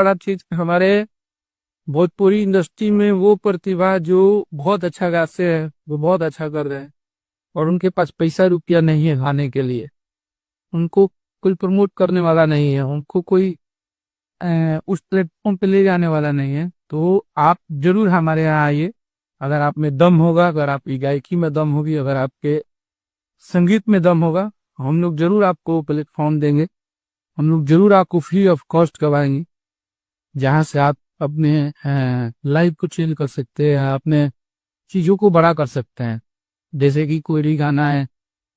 बड़ा चीज हमारे भोजपुरी इंडस्ट्री में वो प्रतिभा जो बहुत अच्छा गाते हैं, वो बहुत अच्छा कर रहे हैं और उनके पास पैसा रुपया नहीं है गाने के लिए। उनको कोई प्रमोट करने वाला नहीं है, उनको कोई उस प्लेटफॉर्म पे ले जाने वाला नहीं है। तो आप जरूर हमारे यहाँ आइए। अगर आप में दम होगा, अगर आपकी गायकी में दम होगी, अगर आपके संगीत में दम होगा, हम लोग जरूर आपको प्लेटफॉर्म देंगे। हम लोग जरूर आपको फ्री ऑफ कॉस्ट करवाएंगे, जहाँ से आप अपने लाइफ को चेंज कर सकते हैं, अपने चीजों को बड़ा कर सकते हैं। जैसे कि कोई भी गाना है,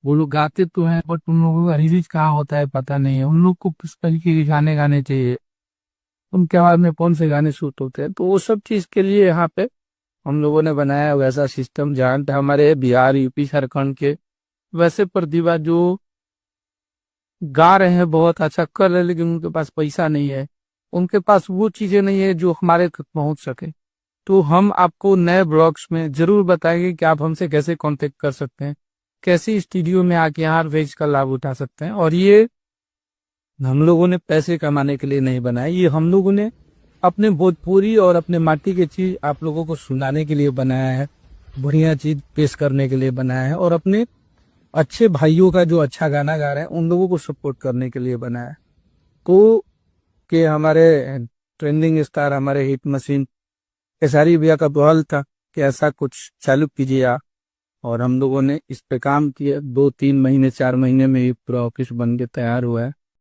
वो लोग गाते तो हैं बट उन लोगों का रिलीज कहाँ होता है पता नहीं है। उन लोग को किस तरीके के गाने गाने चाहिए, उनके आवाज में कौन से गाने सूट होते हैं, तो वो सब चीज के लिए यहाँ पे हम लोगों ने बनाया वैसा सिस्टम, जहाँ पे हमारे बिहार, यूपी, झारखंड के वैसे प्रतिभा जो गा रहे हैं, बहुत अच्छा कर रहे हैं, लेकिन उनके पास पैसा नहीं है, उनके पास वो चीजें नहीं है जो हमारे तक पहुंच सके। तो हम आपको नए ब्लॉग्स में जरूर बताएंगे कि आप हमसे कैसे कांटेक्ट कर सकते हैं, कैसे स्टूडियो में आके यहाँ वेज का लाभ उठा सकते हैं। और ये हम लोगों ने पैसे कमाने के लिए नहीं बनाया, ये हम लोगों ने अपने भोजपुरी और अपने माटी की चीज आप लोगों को सुनाने के लिए बनाया है, बढ़िया चीज पेश करने के लिए बनाया है, और अपने अच्छे भाइयों का जो अच्छा गाना गा रहे हैं उन लोगों को सपोर्ट करने के लिए बनाया है। तो कि हमारे ट्रेंडिंग स्टार, हमारे हिट मशीन केसारी भैया का बहल था कि ऐसा कुछ चालू कीजिए आप, और हम लोगों ने इस पे काम किया। 2-3 महीने 4 महीने में ही पूरा ऑफिस बन के तैयार हुआ है।